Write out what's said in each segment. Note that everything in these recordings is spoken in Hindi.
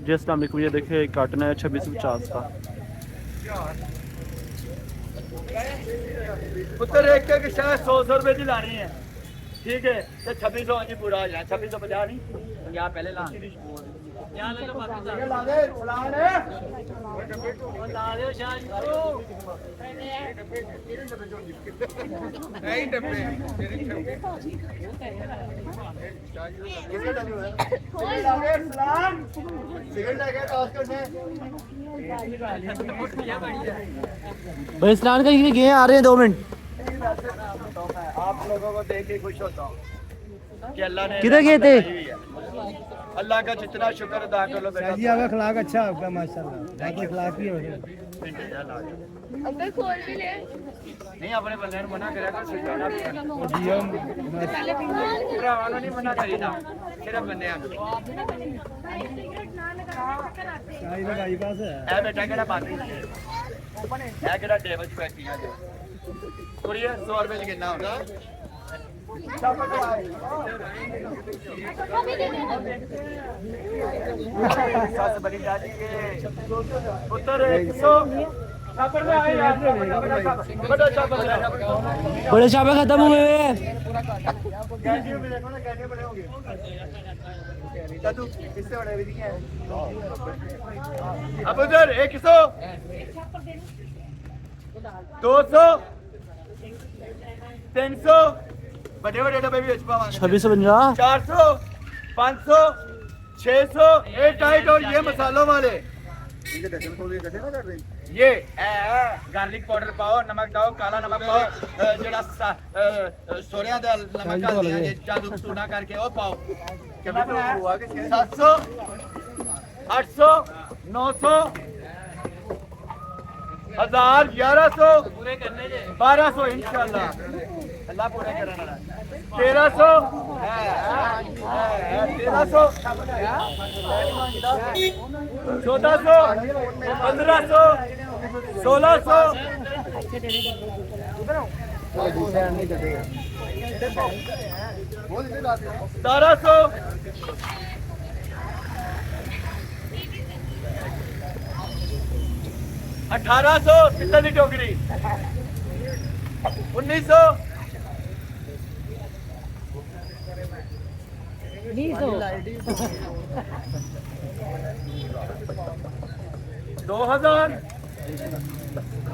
जी अस्सलाम वालेकुम। ये देखिए एक कार्टन है 2650 का। पुत्र एक के शायद 100 रुपए की लानी है, ठीक है तो 2600 जी पूरा आ जाए। 2650 नहीं 50 पहले ला यहाँ ले लो बाकी ला दे ला दे शायद नहीं डब्बे भाई स्नान करके गए आ रहे हैं 2 मिनट। आप लोगों को देख के खुश होता हूँ कि अल्लाह ने किधर गए थे? अल्लाह का जितना शुक्र अदा कर लो बेटा। जी आपका अखलाक अच्छा आपका माशाल्लाह, आपका अखलाक ही हो अंकल खोल भी ले। नहीं अपने बंदे ने मना करा कर सुझाना भी है। जी हम भरावां नहीं मना करीदा, सिर्फ बंदे हैं। शाही का भाई पास है ए बेटा केड़ा बात है, ए केड़ा टेबल पे बैठी है कुड़िए 100 रुपए कितना होगा? सास बड़ी दादी के उत्तर 100 छापर में आए यार, बड़ा छापर है। बड़े चापे खत्म हुए हैं। कैंडी में देखो ना, कैंडी बड़े होंगे दादू किससे बड़े भी दिखे हैं। अब उधर 100 200 300 बड़े बड़े डब्बे भी अच्छे 2650 400 500 600 एक टाइट और ये मसालों वाले ये गार्लिक पाउडर पाओ, नमक डालो, काला नमक पाओ, जरा सोरिया दा नमक डाल दिया ये जादू टूना करके वो पाओ। 700 800 900 1000 1100 पूरे करने 1200 इंशाल्लाह अल्लाह पूरे करना। 1300 1300 1400 1500 1600 1700 1800 पित्तल की टोकरी 1900 2000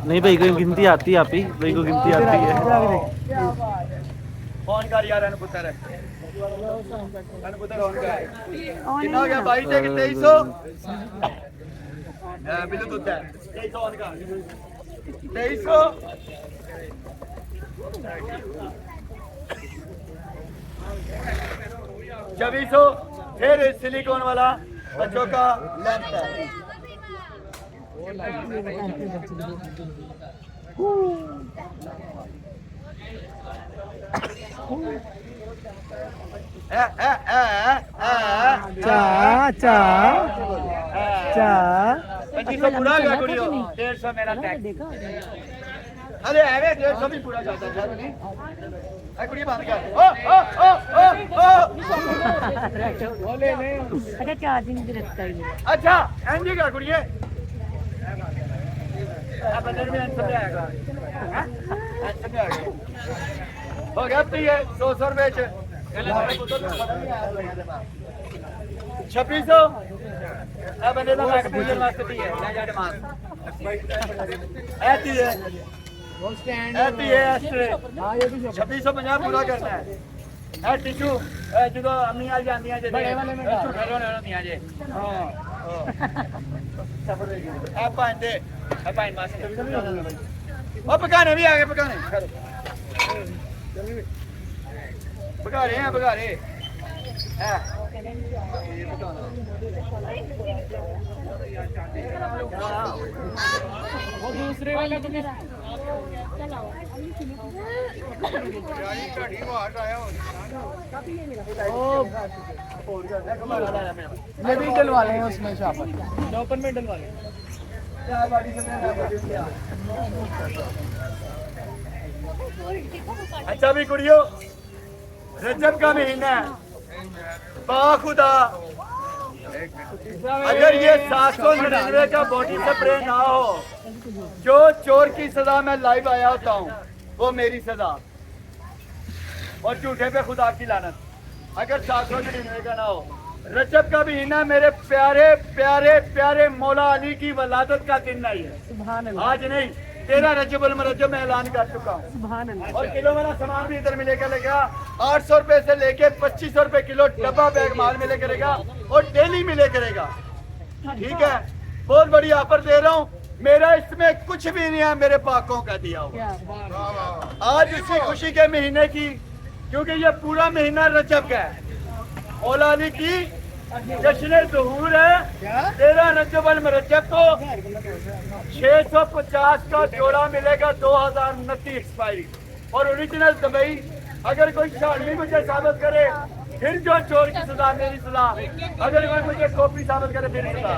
नहीं भाई को गिनती आती है, आप ही भाई को गिनती आती है। फोन कर यार अनपुत्र है, अनपुत्र फोन कर कितना हो गया 22 से 2300 बिल्कुल तो है 2300 ऑन कर 2300 2400 फिर सिलिकॉन वाला बच्चों का लेंथ है। चा चा चा 2500 पूरा गया कुड़ियों 150 मेरा टैक्स। अरे एवे 150 भी पूरा जाता है नहीं ए कुड़ी बंद कर ओ ओ ओ ओ ओ ले ले अच्छा चार्जिंग भी रखता है। अच्छा एनजी का कुड़िए अब अंदर में आंसर आएगा आंसर आएगा हो गया तो ये 100 रुपए च 2600 अब बंदे का बैक पूजन वास्ते भी है ले जा मास ऐसी है ऐसी है ऐसे 2650 पूरा करना है। ए टिशू जो अम्मी आ जाती हैं जे बड़े वाले में छोटे वाले नहीं आ जे हां ए पाइन दे ए पाइन मास ओ पकाने भी आ गए पकाने पका रहे हैं पका रहे है वो दूसरे वाले को मैं भी डलवा लें उसमें शापर ओपन में डलवा लें। अच्छा भी कुड़ियों रजब का महीना है, बाखुदा अगर ये 799 का बॉडी स्प्रे ना हो, जो चोर की सजा मैं लाइव आया होता हूँ वो मेरी सजा, और झूठे पे खुदा की लानत। अगर 799 का ना हो, रजब का महीना मेरे प्यारे प्यारे प्यारे मौला अली की वलादत का दिन नहीं है, आज नहीं, 13 रजब अल मुरज्जब में ऐलान कर चुका हूँ। और किलो मेरा सामान भी इधर मिलेगा लेगा, 800 रुपए से लेके 2500 रुपए किलो डब्बा बैग माल मिले करेगा और डेली मिले करेगा। ठीक है, बहुत बड़ी ऑफर दे रहा हूँ, मेरा इसमें कुछ भी नहीं है, मेरे पाकों का दिया हुआ। आज इसी खुशी के महीने की, क्योंकि ये पूरा महीना रजब का है, मौला अली की जश्न ज़ुहूर है। 13 रजब अल मुरज्जब को 650 का जोड़ा मिलेगा, 2029 एक्सपायरी और ओरिजिनल दुबई। अगर कोई शादी मुझे साबित करे फिर जो चोर की सजा मेरी सजा, अगर कोई मुझे कॉपी साबित करे फिर सजा।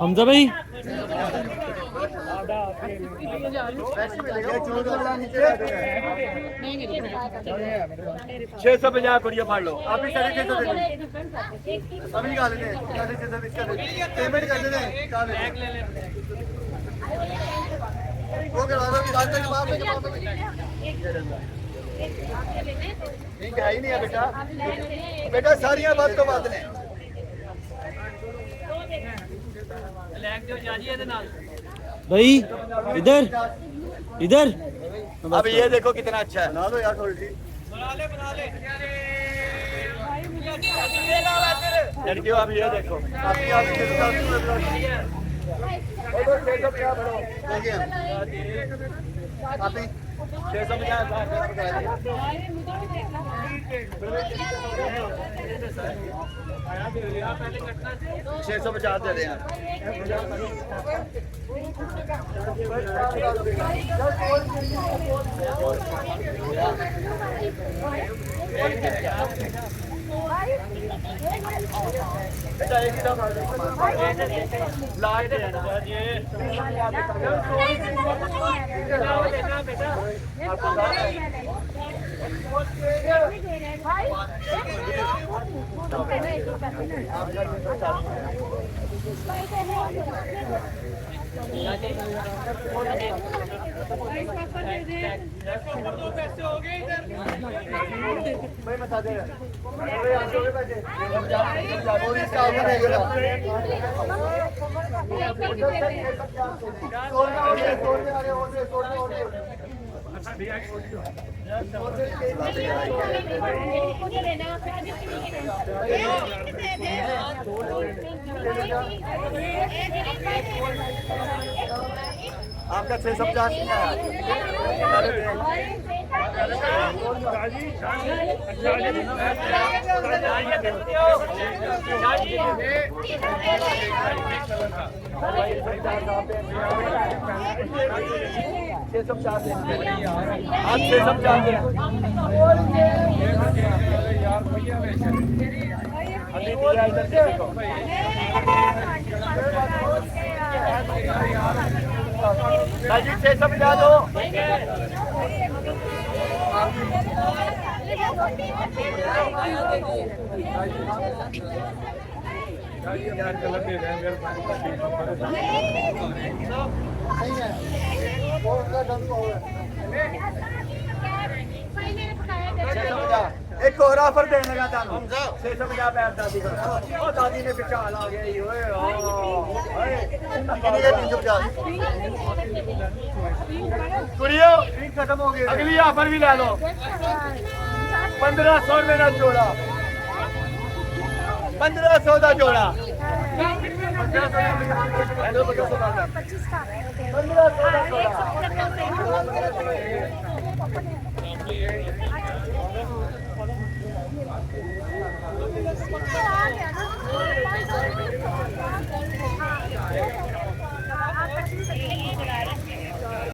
हमजा भाई 650 कुड़िया फाड़ लो, आप ही साढ़े 600 दे दो, अभी निकाल लेते हैं, 650 इसका पेमेंट कर देते हैं, वो करा दो, निकाल दो, जवाब में ठीक है ही नहीं है बेटा, बेटा सारियां बात तो बात ने। भाई इधर इधर अब ये देखो कितना अच्छा है, बना लो यार थोड़ी सी, लड़कियों अब ये देखो, आपकी आपकी 650 दे रहे हैं। मैं बता दे रहा आपका 650 नहीं आया। आप 650 जी 650 दो। एक और ऑफर देने का था 650 पैर दादी का, दादी ने पिछाल आ गया। कुड़ियों खत्म हो गई, अगली ऑफर भी ले लो। 1500 रुपए का जोड़ा, 1500 का जोड़ा, 1500 का जोड़ा।